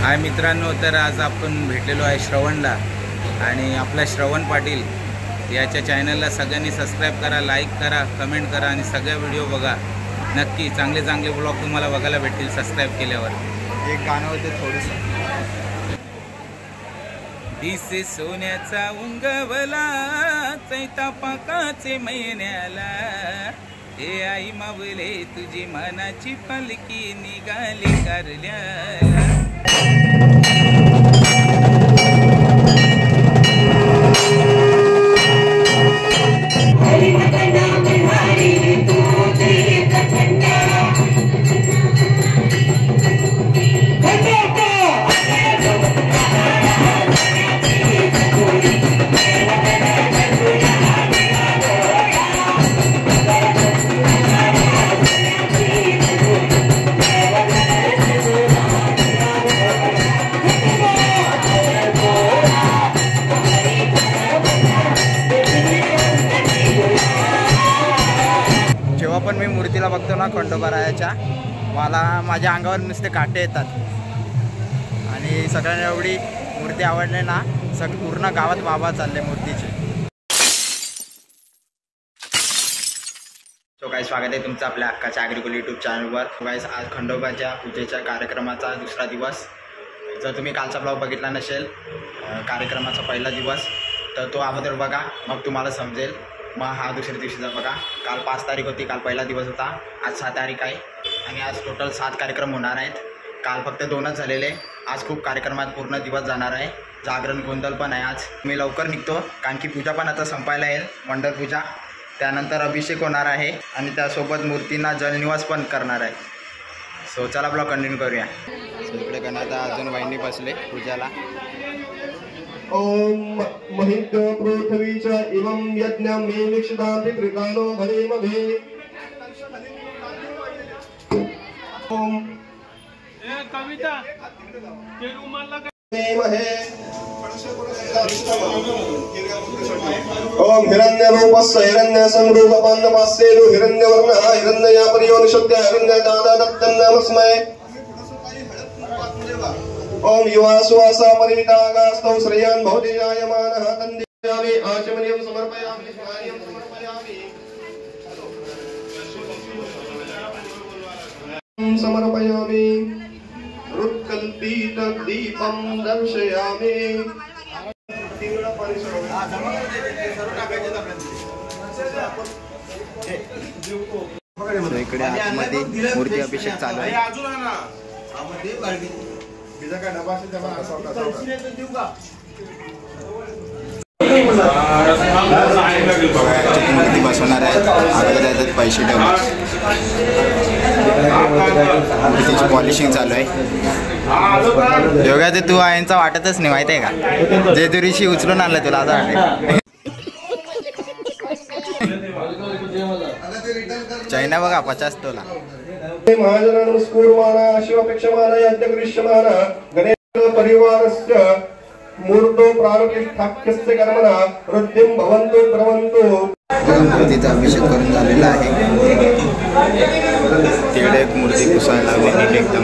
हाय मित्रांनो, तर आज आपण भेटलेलो आहे श्रवणला आणि आपला श्रवण पाटील याच्या चॅनलला सगळ्यांनी सबस्क्राईब करा, लाईक करा, कमेंट करा आणि सगळे व्हिडिओ बघा. नक्की चांगले चांगले ब्लॉग तुम्हाला बघायला भेटतील सबस्क्राईब केल्यावर. एक गाणं होतं थोडंसं, दिसे सोन्याचा उंगवला चैता पाकाचे महिन्याला, हे आई मावले तुझी मनाची पालखी निघाली कारल्याला. पण मी मूर्तीला बघतो ना खंडोबारायाच्या, मला माझ्या अंगावर नुसते काटे येतात आणि सगळ्यांना एवढी मूर्ती आवडली ना, पूर्ण गावात बाबा चालले मूर्तीचे. सो गाईस, स्वागत आहे तुमचं आपल्या हक्काच्या ॲग्रिकल यूट्यूब चॅनलवर. गाईस, आज खंडोबाच्या पूजेच्या कार्यक्रमाचा दुसरा दिवस. जर तुम्ही कालचा ब्लॉग बघितला नसेल कार्यक्रमाचा पहिला दिवस, तर तो अगोदर बघा, मग तुम्हाला समजेल. मग हा दुसऱ्या दिवशीचा बघा. काल 5 तारीख होती, काल पहिला दिवस होता. आज 6 तारीख आहे आणि आज टोटल 7 कार्यक्रम होणार आहेत. काल फक्त 2च झालेले. आज खूप कार्यक्रमात पूर्ण दिवस जाणार आहे. जागरण गोंधळ पण आहे. आज मी लवकर निघतो कारण की पूजा पण आता संपायला येईल, मंडळ पूजा. त्यानंतर अभिषेक होणार आहे आणि त्यासोबत मूर्तींना जलनिवास पण करणार आहे. सो चला ब्लॉग कंटिन्यू करूया. सो इकडे गणाता अजून वाहिनी बसले पूजाला. ओम महित पृथ्वीचा इवं यज्ञं मे विक्षदान्ति त्रिकालो भरे मभे. ओम कविता ते रुमाला महे. ओम हिरण्यरूपस्य हिरण्यसंरूपपान्नपास्येदु हिरण्यवर्णः हिरण्ययापरियोनिषद्य हिरण्यदादा दत्तन्नामस्मै. ओम युवासुवासा परिमितागास्तौ श्रेयान् भवति जायमानः तन्देयामि आचमनीयं समर्पयामि स्नानं समर्पयामि समर्पयामि रुत्कल्पित दीपं दर्शयामि. इकडे आतमध्ये मूर्ती अभिषेक चालू आहे. मूर्ती बसवणार आहेत. अगोदर याच्यात पैसे ठेवणार. मूर्तीची पॉलिशिंग चालू आहे. योगा ते तू यांचा वाटतच नाही, माहिती आहे का? जे तुरीशी उचलून आणलं तुला आता वाटत. चायना बघा 50 तोला. महाजनानुस्कुर्वाणा शिवपेक्षमाना यज्ञकृष्यमाना गणेश परिवारस्य मूर्तो प्राणप्रतिष्ठाख्यस्य कर्मणा वृद्धिं भवन्तु प्रवन्तु. मूर्तीचा अभिषेक करून झालेला आहे. तिकडे एक मूर्ती पुसायला लावली एकदम.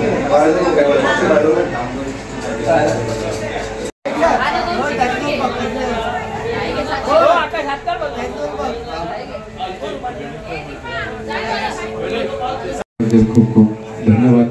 खूप खूप धन्यवाद.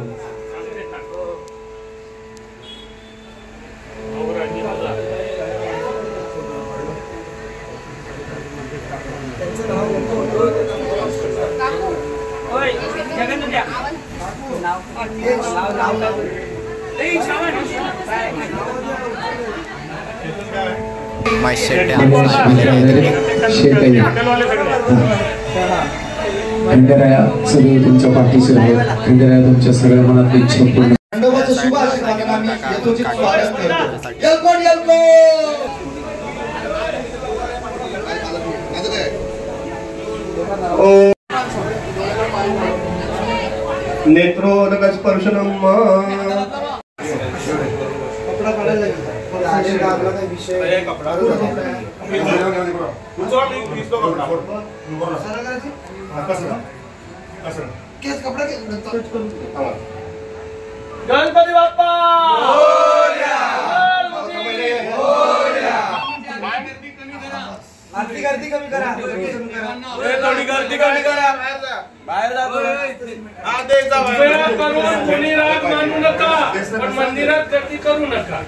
खंडेराया सगळे तुमच्या पाठीशी आहेत. खंडेराया तुमच्या सगळ्या मनात इच्छा पूर्ण. खंडोबाचं शुभ आशीर्वाद आम्ही यथोचित स्वागत करतो. यलकोट नेत्रोदक स्पर्शनम. कपडा काढायला लागेल. विषय कपडा गणपती बाप्पा गर्दी कमी करा. बाहेर जा. कृपया करून कोणी राग मानू नका, पण मंदिरात गर्दी करू नका.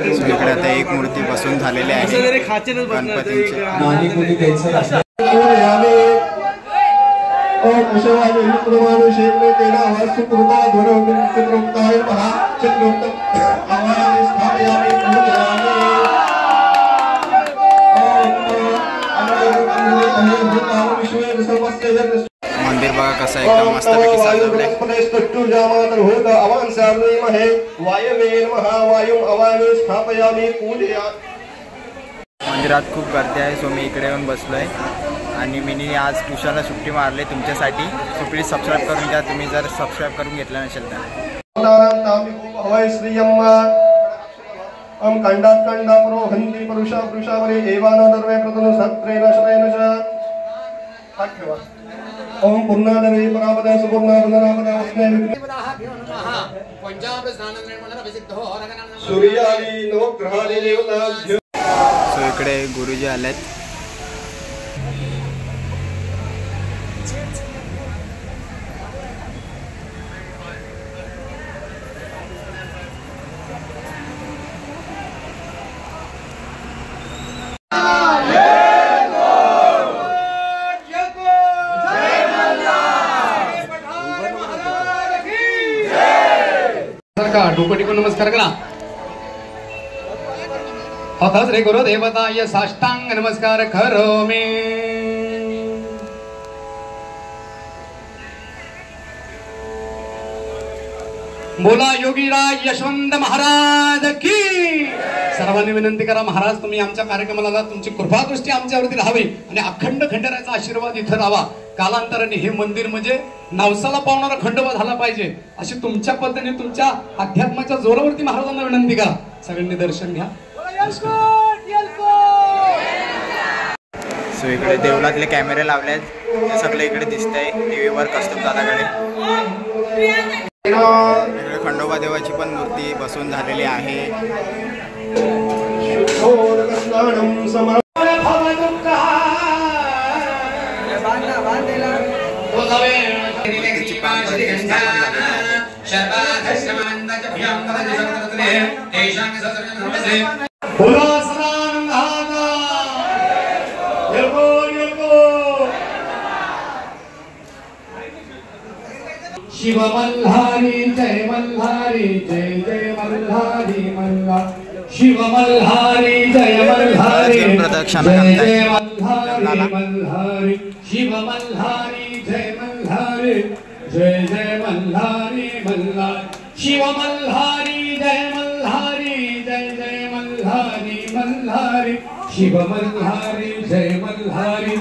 इकडे आता एक मूर्ती बसून झालेली आहे गणपतीची. नाही कोणी द्यायचं असलं मंदिर बघा कसं एकदम मस्तपैकी सजवलंय. मंदिरात खूप गर्दी आहे. सो मी इकडे येऊन बसलोय आणि मी आज ट्युशनला सुट्टी मारली तुमच्यासाठी. सो प्लीज सबस्क्राईब करून घ्या तुम्ही जर सबस्क्राईब करून घेतलं नसेल तर. खंडात खंडा पुरोहंती पुरुषा पुरुषावरी एवाना दर्वे प्रतनु सत्रेण शरेण च. ओम पूर्णादरे परापदा सुपूर्णा पुनरापदा अस्मै सूर्यादि नवग्रहादि देवता. सो इकडे गुरुजी आलेत. डोकं टिकून नमस्कार करा. अथच रे गुरु देवताय साष्टांग नमस्कार करोमि. बोला योगीराज यशवंत महाराज की. सर्वांनी विनंती करा महाराज तुम्ही आमच्या कार्यक्रमाला तुमची कृपादृष्टी आमच्यावरती राहावी आणि अखंड खंडेरायाचा आशीर्वाद इथं राहावा. कालांतराने हे मंदिर म्हणजे नवसाला पावणारा खंडोबा झाला पाहिजे अशी तुमच्या पद्धतीने तुमच्या अध्यात्माच्या जोरावरती महाराजांना विनंती करा. सगळ्यांनी दर्शन घ्या. सो इकडे देवळातले कॅमेरे लावलेत ते सगळे इकडे दिसतंय टीव्हीवर कस्तुभ दादाकडे. इकडे खंडोबा देवाची पण मूर्ती बसून झालेली आहे. शिव मल्हारी जय मल्हारी जय जय मल्हारी मल्ला. शिव मल्हारी जय मल्हारी जय जय मल्हारी मल्हारी. शिव मल्हारी जय मल्हारी जय जय मल्हारी मल्ला. शिव मल्हारी जय मल्हारी जय जय मल्हारी मल्हारी. शिव मल्हारी जय मल्हारी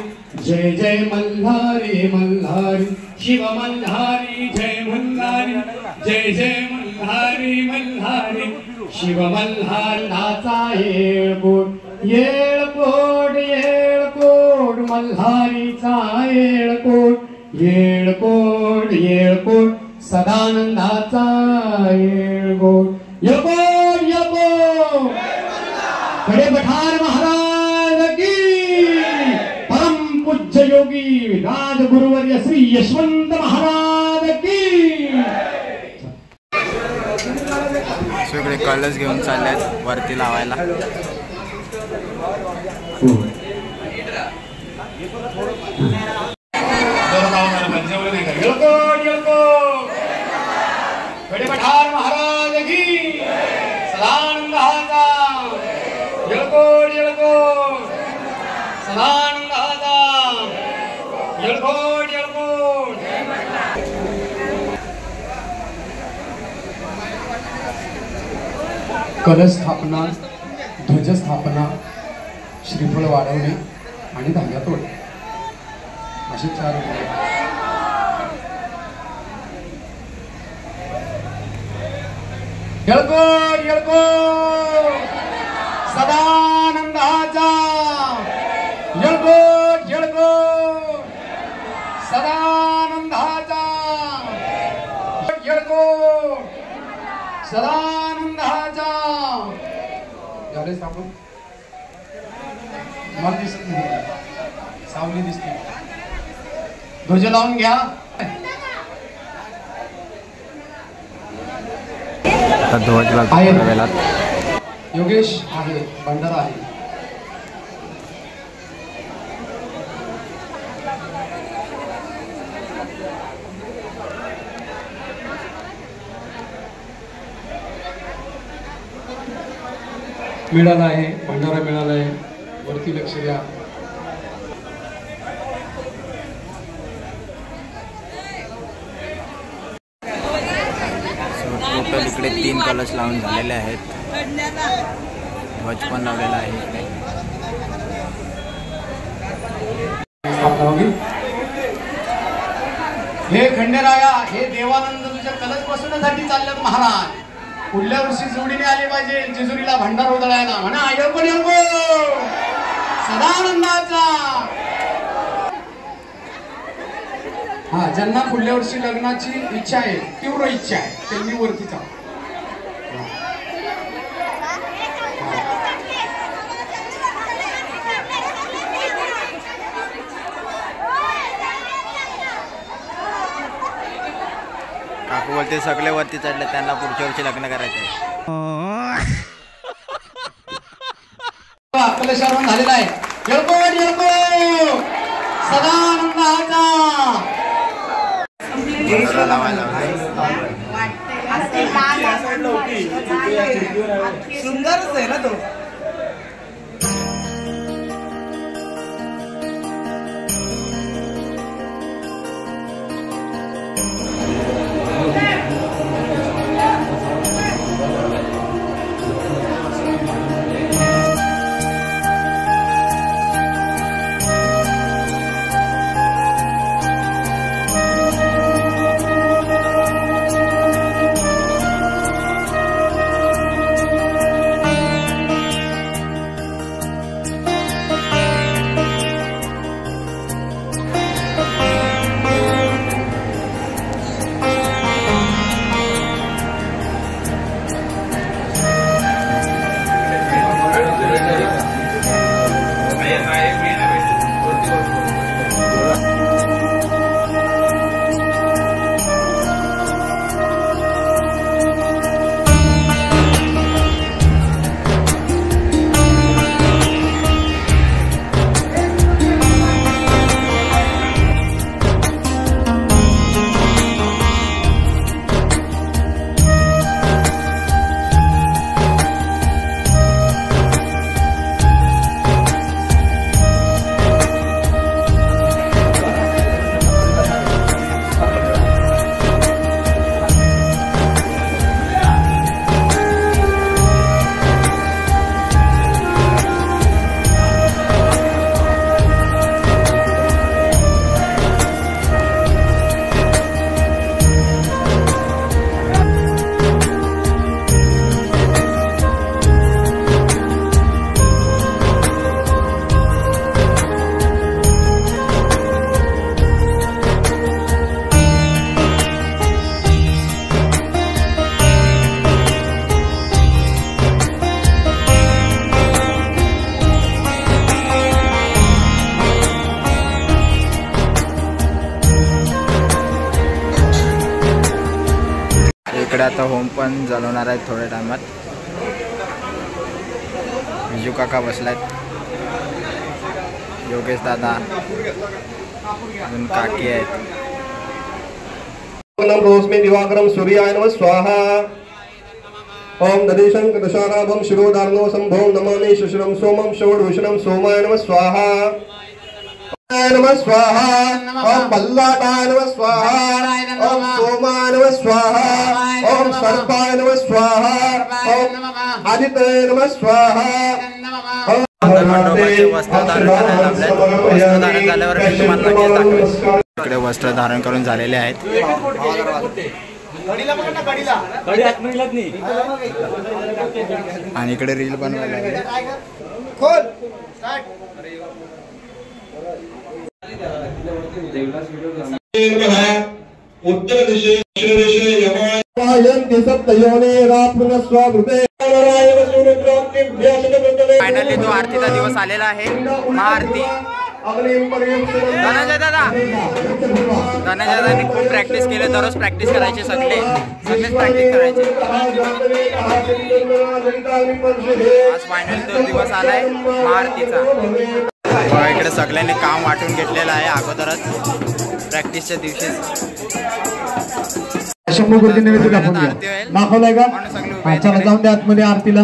जय जय मल्हारी मल्हारी. शिव मल्हारी जय मल्हारी जय जय मल्हारी मल्हारी. शिव मल्हार नाचा येळकोट येळकोट येळकोट मल्हारीचा येळकोट येळकोट येळकोट सदानंदाचा येळकोट. येळकोट येळकोट खडे पठार महाराज की. परम पूज्य योगी राजगुरुवर्य श्री यशवंत महाराज की. सगळे कलश घेऊन चाललेत वरती लावायला. खडे पठार महाराज की. सदानंद हाता. येळकोट येळकोट सदानंद हाता. येळकोट येळकोट. कलश स्थापना, ध्वजस्थापना, श्रीफळ वाढवणे आणि धागा तोडणे असे 4 येळकोट येळकोट सदानंदाचा. येळकोट येळकोट सदानंदाचा. येळकोट सदानंदाचा. खाली सापडून मला दिसत नाही, सावली दिसते. ध्वज लावून घ्या. ध्वज लागतो. योगेश आहे, भंडारा आहे. मिळाला आहे, भंडारा मिळाला आहे. वरती लक्ष द्या. टोटल इकडे 3 कलश लावून झालेले आहेत. ध्वज पण लावलेला आहे इकडे. हे खंडेराया, हे देवानंद तुझ्या कलश बसवण्यासाठी चालल्यात महाराज. पुढल्या वर्षी जोडीने आले पाहिजे जेजुरीला भंडारा उधळायला. म्हणा येळको येळको सदानंदाचा. हा, ज्यांना पुढल्या वर्षी लग्नाची इच्छा आहे, तीव्र इच्छा आहे, त्यांनी वरती जा. काकू बोलते सगळे वरती चढले, त्यांना पुढच्या वर्षी लग्न करायचे. कलशारोहण झालेला आहे. येळको येळको सदानंदाचा. सुंदरच आहे ना तो. इकडे आता होम पण जळवणार आहेत थोड्या टायमात. विजू काका बसलात, योगेश दादा, अजून काकी आहेत. रोस्मे दिवाकरम सूर्याय नमः स्वाहा. ओम ददेशं कदशाराभं शिरोधार्णो संभवं नमामि शुश्रम सोमं शवडभूषणं सोमाय नमः स्वाहा. नमः स्वाहा. ओम बल्लाटाय नमः स्वाहा. ओम सोमाय नमः स्वाहा. ओम सर्पाय नमः स्वाहा. ओम आदित्याय नमः स्वाहा. इकडे वस्त्र धारण करून झालेले आहेत. आणि इकडे रील बनवायला लागले. उत्तर दिशे दक्षिण दिशे यमायन सप्तयोने रात्मन स्वागृते नारायण सूर्य क्रांति व्यासक फायनली तो आरतीचा दिवस आलेला आहे. महाआरती. धनंजय दादांनी खूप प्रॅक्टिस केले. दररोज प्रॅक्टिस करायचे सगळेच प्रॅक्टिस करायचे. आज फायनली तो दिवस आलाय महाआरतीचा. इकडे सगळ्यांनी काम वाटून घेतलेलं आहे अगोदरच प्रॅक्टिसच्या दिवशी. शंभू गुरुजी नैवेद्य दाखवलाय का? चला जाऊन द्या आतमध्ये आरतीला.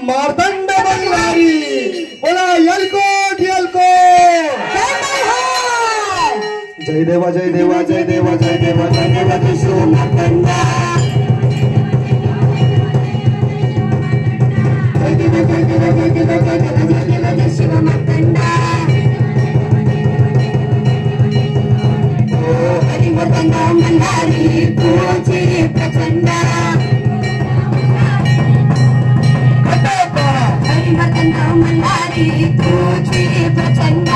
मार्तंड बंगारी बोला यलकोट जय देवा जय देवा जय देवा जय देवा जय देवा जय श्री मार्तंडा जय देवा जय देवा जय देवा जय देवा जय देवा जय शिव मार्तंडा हरि मार्तंड मंदारी तुझे प्रचंड मंदारी तुझे प्रचंड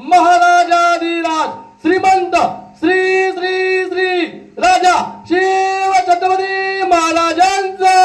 महाराजाधिराज श्रीमंत श्री श्री श्री राजा शिव छत्रपती महाराजांचा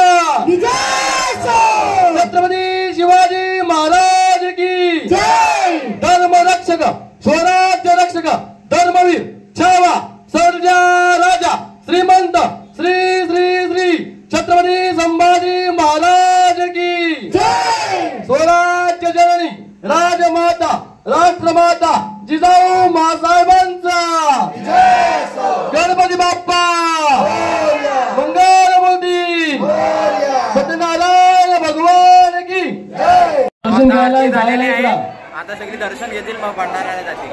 छत्रपती शिवाजी महाराज की जय. धर्म रक्षक स्वराज्य रक्षक धर्मवीर छावा सर्जा राजा श्रीमंत श्री श्री श्री छत्रपती संभाजी महाराज की जय. स्वराज्य जननी राजमाता राष्ट्रमाता जिजाऊ मासाहेबांचा गणपती बाप्पा मंगलमूर्ती सत्यनारायण भगवान की झालेले आहे. आता सगळी दर्शन घेतील मग भंडाऱ्याला जातील.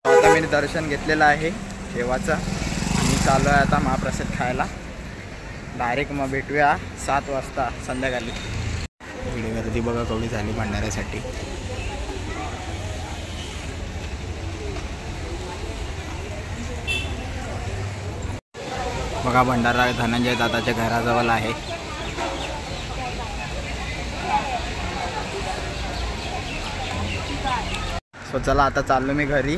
आता मी दर्शन घेतलेलं आहे देवाचं आणि चालू आहे आता महाप्रसाद खायला. डायरेक्ट मग भेटूया 7 वाजता संध्याकाळी. एवढी गर्दी बघा केवढी झाली भंडाऱ्यासाठी. बघा भंडारा धनंजय दादाच्या घराजवळ आहे. सो चला आता चाललो मी घरी.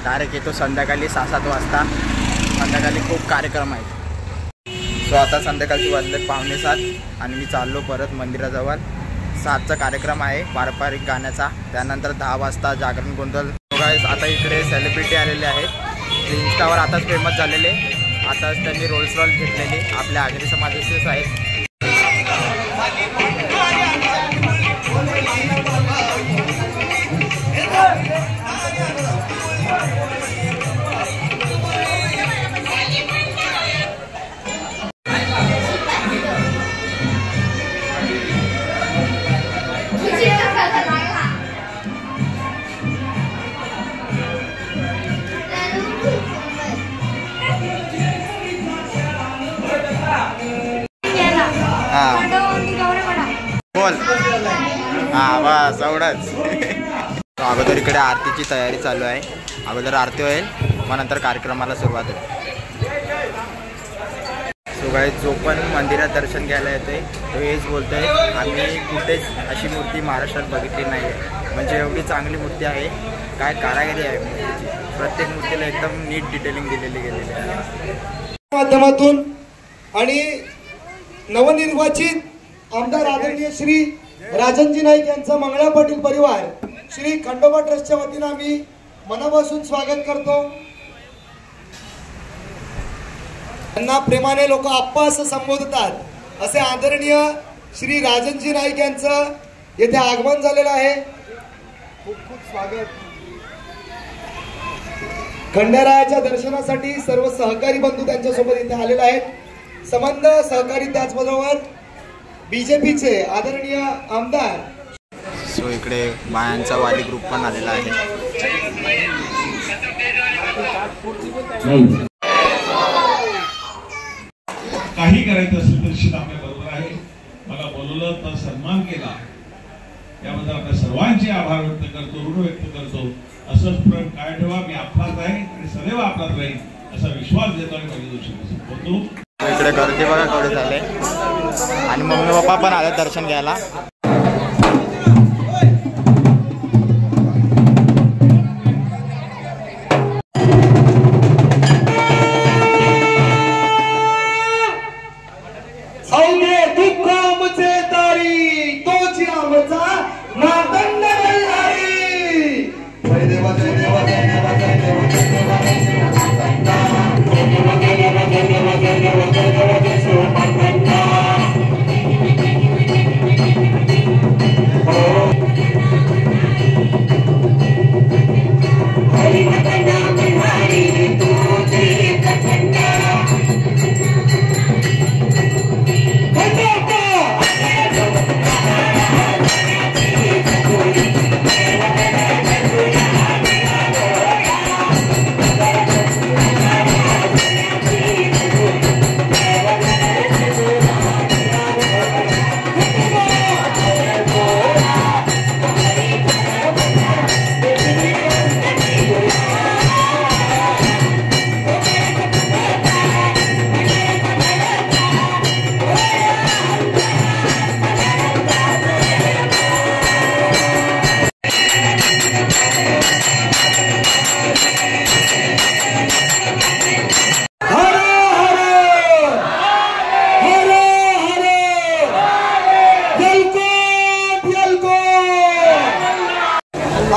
डायरेक्ट येतो संध्याकाळी 6-7 वाजता. संध्याकाळी खूप कार्यक्रम आहेत. सो आता संध्याकाळची वाजले 6:45 आणि मी चाललो परत मंदिराजवळ. 7चा कार्यक्रम आहे पारंपरिक गाण्याचा. त्यानंतर 10 वाजता जागरण गोंधळ. आता इकडे सेलिब्रिटी आलेले आहेत. जे इंस्टावर आताच फेमस झालेले. आताच त्यांनी रोल्स रॉयस घेतलेली. आपल्या आगरी समाजाचेच आहेत. बोल. हा बस एवढंच. अगोदर इकडे आरतीची तयारी चालू आहे. अगोदर आरती होईल मग नंतर कार्यक्रमाला सुरुवात होईल. सो गाईस जो पण मंदिरात दर्शन घ्यायला येते तो हेच बोलतोय आम्ही कुठेच अशी मूर्ती महाराष्ट्रात बघितली नाही आहे. म्हणजे एवढी चांगली मूर्ती आहे. काय कारागिरी आहे मूर्तीची. प्रत्येक मूर्तीला एकदम नीट डिटेलिंग दिलेली गेलेली आहे. माध्यमातून आणि नवनिर्वाचित आमदार आदरणीय श्री राजनजी नाईक यांचा मंगळा पाटील परिवार श्री खंडोबा ट्रस्टच्या वतीनं आम्ही मनापासून स्वागत करतो. त्यांना प्रेमाने लोक आप्पा असं संबोधतात. असे आदरणीय श्री राजनजी नाईक यांचं येथे आगमन झालेलं आहे. खूप खूप स्वागत. खंडेरायाच्या दर्शनासाठी सर्व सहकारी बंधू त्यांच्यासोबत इथे आलेले आहेत. संबंध सहकारी त्याचबरोबर बीजेपीचे आदरणीय आमदार. सो इकडे बायांचा वाली ग्रुप पण आलेला आहे. काही करायचं असेल तर निश्चित आपल्या बरोबर आहे. मला बोलवलं तर सन्मान केला याबद्दल आपल्या सर्वांचे आभार व्यक्त करतो, ऋण व्यक्त करतो. असंच प्रेम काय ठेवा. मी आपलाच आहे आणि सदैव आपलाच राहील असा विश्वास देतो आणि माझी गोष्टी होतो. इकडे गर्दी बघा केवढे झाले आणि मम्मी पप्पा पण आले दर्शन घ्यायला.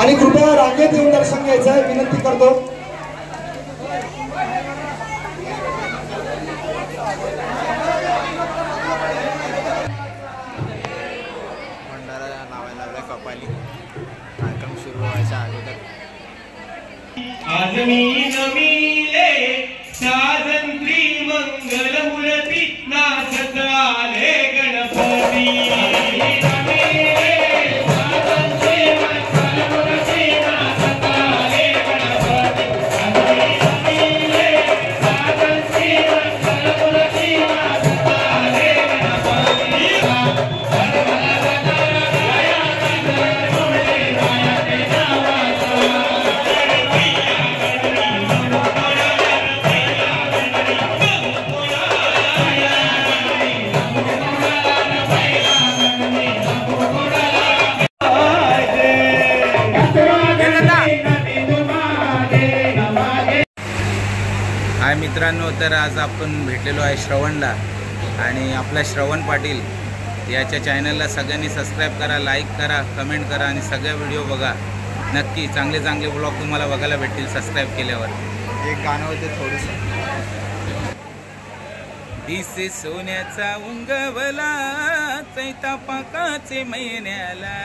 आणि कृपया रांगेत येऊन दर्शन घ्यायचं आहे विनंती करतो. भंडारा लावायला लागला कपाली. कार्यक्रम सुरू व्हायच्या अगोदर स्वातंत्र्य मंगल मूर्ती नाचत आले गणपती. हाय मित्रांनो, तर आज आपण भेटलेलो आहे श्रवणला आणि आपला श्रवण पाटील याच्या चॅनलला सगळ्यांनी सबस्क्राईब करा, लाईक करा, कमेंट करा आणि सगळे व्हिडिओ बघा. नक्की चांगले चांगले ब्लॉग तुम्हाला बघायला भेटतील सबस्क्राईब केल्यावर. एक गाणं होते थोडंसं. दिसे सोन्याचा उंगवला चैता पाकाचे महिन्याला,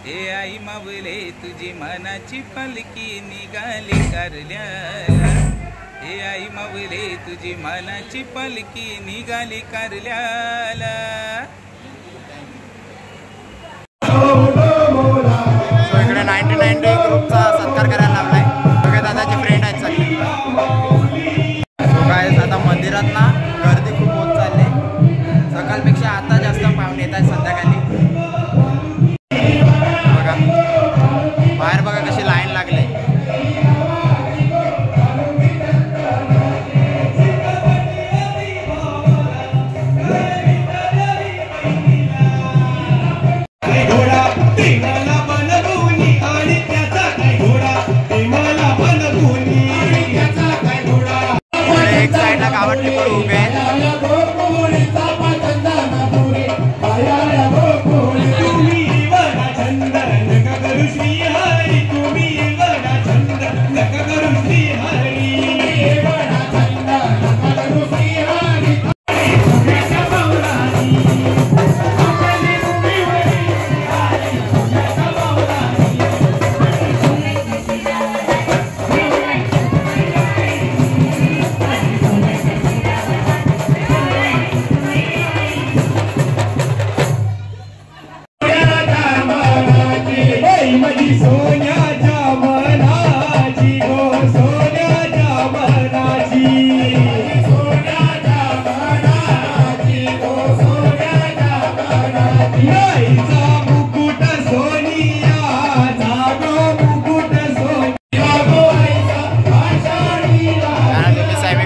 हे आई मावले तुझी मनाची पालखी निघाली कारल्याला, हे आई मावले तुझी मनाची पालखी निघाली कारल्याला. इकडे 99 ग्रुपचा सत्कार करायला लावलाय. सगळे दादाचे फ्रेंड आहेत सगळे. काय आता मंदिरात ना गर्दी खूप होत चालली. सकाळपेक्षा आता जास्त पाहुणे येत आहेत संध्याकाळी.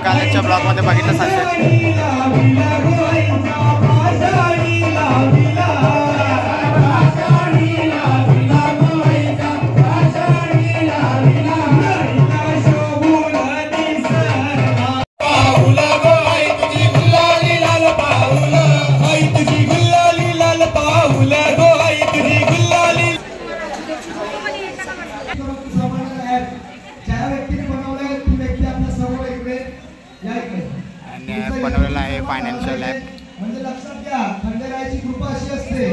कॉलेजच्या ब्लॉगमध्ये बघितलं असेल. बनवलेला आहे फायनान्शियल ॲप. म्हणजे लक्षात घ्या, खंडेरायाची कृपा अशी असते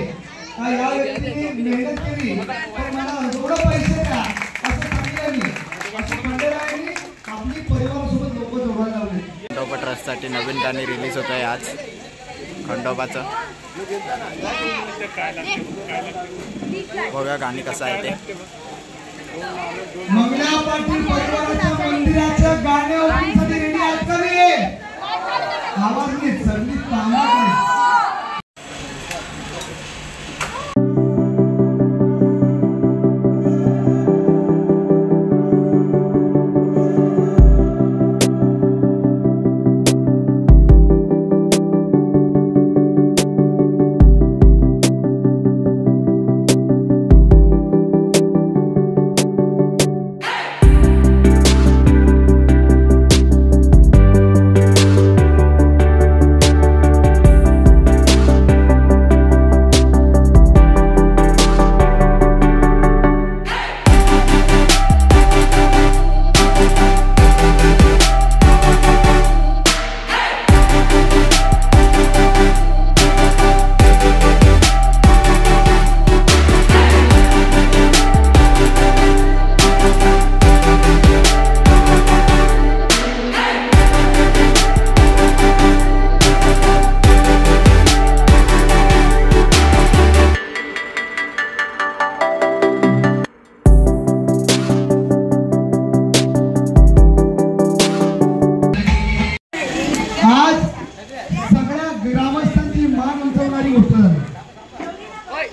का या व्यक्तीने मेहनत केली तर मला एवढं पैसे द्या असं सांगितलं नाही. असं खंडेरायाने आपली परिवारासोबत लोक जोडायला लावले. खंडोबा ट्रस्टसाठी नवीन गाणी रिलीज होत आहे आज खंडोबाचं. बघा गाणी कसं आहे ते. मंगला पाटील परिवाराच्या मंदिराचं गाणे ओपनिंगसाठी रेडी आहेत का रे? आवाज नाही, संगीत पाहणार नाही.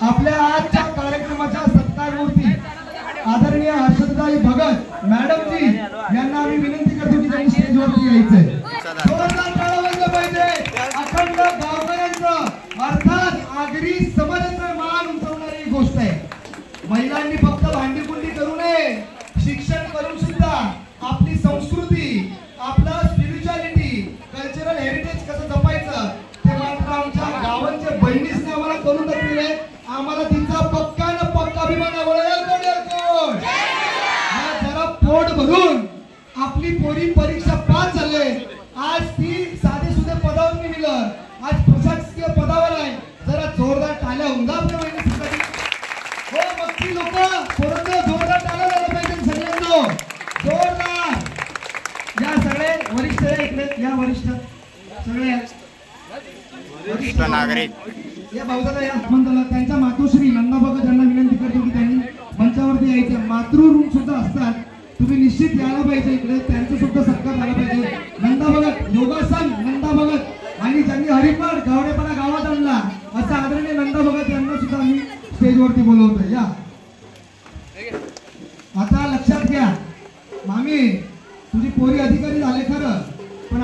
आपल्या आजच्या कार्यक्रमाच्या सत्कार मूर्ती आदरणीय हर्षदाई भगत मॅडम जी यांना आम्ही विनंती करतो की त्यांनी स्टेजवरती यायचंय. जोरदार टाळ्या वाजल्या पाहिजे. अखंड गावकऱ्यांचं अर्थात आगरी समाजाचं मान उंचावणारी गोष्ट आहे. महिलांनी फक्त भांडीकुंडी करू नये, शिक्षण करून सुद्धा आपली संस्कृती, आपलं स्पिरिच्युअलिटी, कल्चरल हेरिटेज कसं जपायचं ते मात्र आमच्या गावांच्या बहिणीसने आम्हाला करून दाखवले. आम्हाला तिचा पक्का अभिमान आहे. जरा पोट भरून आपली पोरी परीक्षा पास झाले. आज ती साधे सुधे पदावर मिळालं, आज प्रशासकीय पदावर आहे. जरा जोरदार टाळ्या उंगा आपल्या बहिणीसाठी. हो मग ती लोक परत जोरदार टाळ्या झाल्या पाहिजे सगळ्यांना. जोरदार. या सगळे वरिष्ठ इकडे या, वरिष्ठ सगळे वरिष्ठ नागरिक या भाऊदादा या मंडळाला त्यांच्या मातोश्री नंदा भगत यांना विनंती करतो की त्यांनी मंचावरती यायचं. मातृ रूम सुद्धा असतात, तुम्ही निश्चित यायला पाहिजे इकडे. त्यांचं सुद्धा सत्कार झाला पाहिजे. नंदा भगत योगासन नंदा भगत आणि ज्यांनी हरिपाठ गावडेपणा गावात आणला असं आदरणीय नंदा भगत यांना सुद्धा आम्ही स्टेजवरती बोलवतो. या आता लक्षात घ्या, मामी तुझी पोरी अधिकारी झाले खरं, पण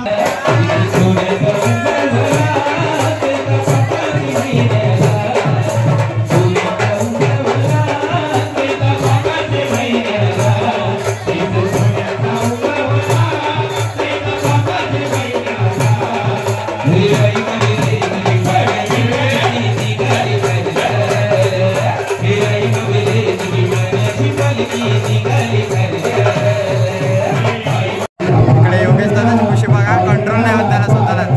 इकडे योगेश दादाची खुशी बघा, कंट्रोल नाही होत त्याला स्वतःलाच.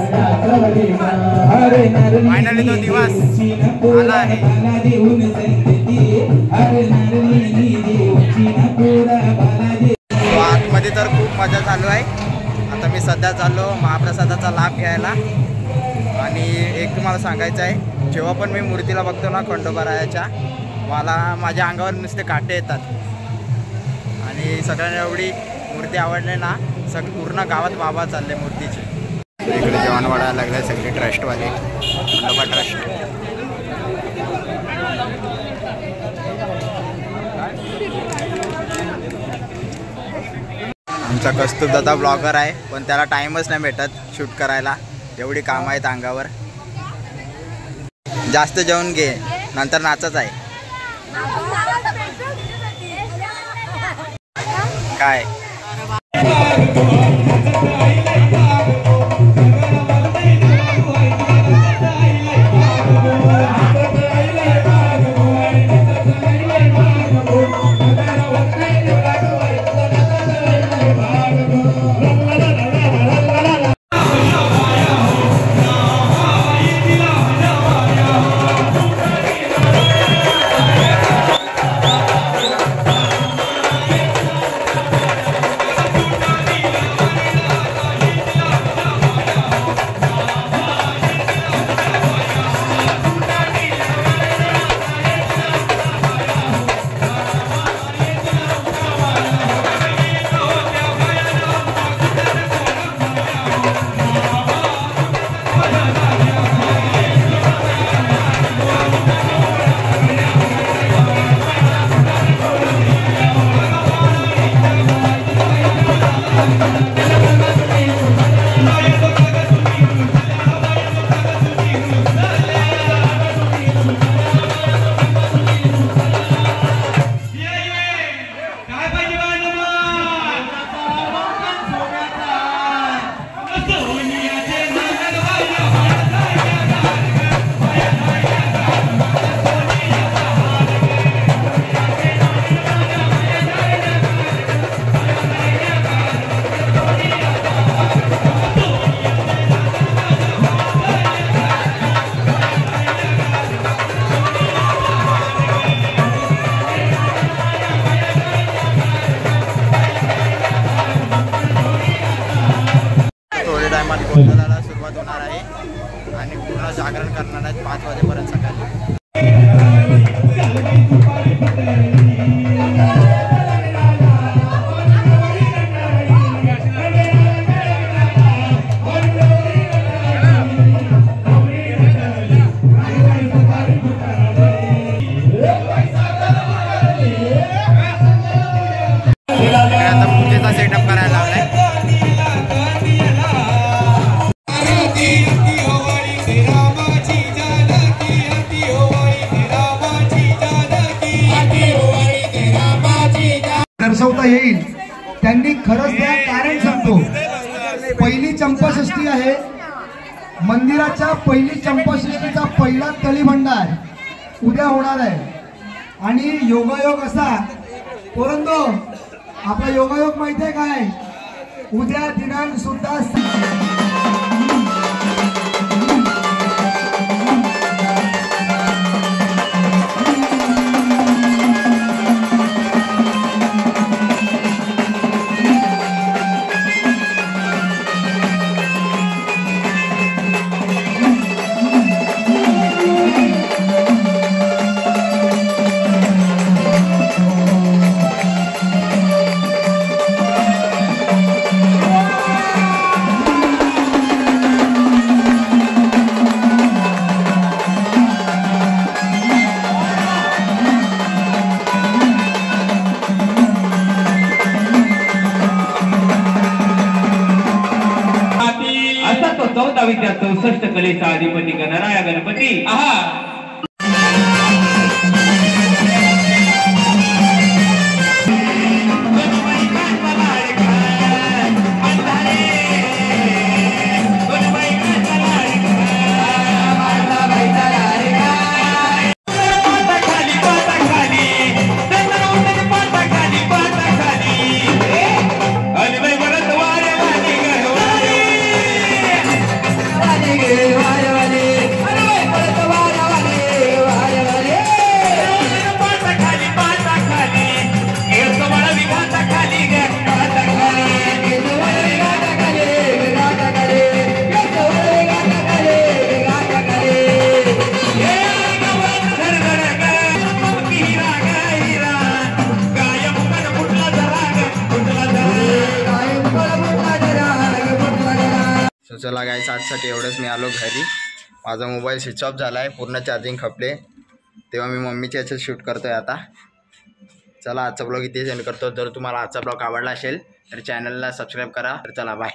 फायनली तो दिवस आला आहे. आतमध्ये तर खूप मजा चालू आहे. आता मी सध्या चाललो महाप्रसादाचा लाभ घ्यायला. आणि एक तुम्हाला सांगायचं आहे, जेव्हा पण मी मूर्तीला बघतो ना खंडोबारायाच्या, मला माझ्या अंगावर नुसते काटे येतात. आणि सगळ्यांना एवढी मूर्ती आवडली ना, पूर्ण गावात बाबा चालले मूर्तीचे. इकडे जेवण वाढायला लागले सगळे ट्रस्टवाले, खंडोबा ट्रस्ट. आमचा कस्तुभ दादा ब्लॉगर आहे, पण त्याला टाईमच नाही भेटत शूट करायला, एवढी कामं आहेत अंगावर. जास्त जेवण घे, नंतर नाचच आहे. काय गोंधळाला सुरुवात होणार आहे आणि पूर्ण जागरण करणार आहेत 5 वाजेपर्यंत सकाळी. आता पूजेचा सेटअप करायला लावलाय. दर्शवता येईल त्यांनी खरंच त्या कारण सांगतो. पहिली चंपाषष्ठी आहे, मंदिराच्या पहिली चंपाषष्ठीचा पहिला तळीभंडार उद्या होणार आहे आणि योगायोग असा परंतु आपला योगायोग माहिती आहे काय, उद्या दिनांक सुद्धा तो 1464 कलेचा अधिपती गणराया गणपती. चला गाईस, आजसाठी एवढंच. मी आलो घरी, माझा मोबाईल स्विच ऑफ झाला आहे, पूर्ण चार्जिंग खपले, तेव्हा मी मम्मीच्या याच्यात शूट करतो आहे आता. चला आजचा ब्लॉग इथे सेंड करतो. जर तुम्हाला आजचा ब्लॉग आवडला असेल तर चॅनलला सबस्क्राईब करा. तर चला बाय.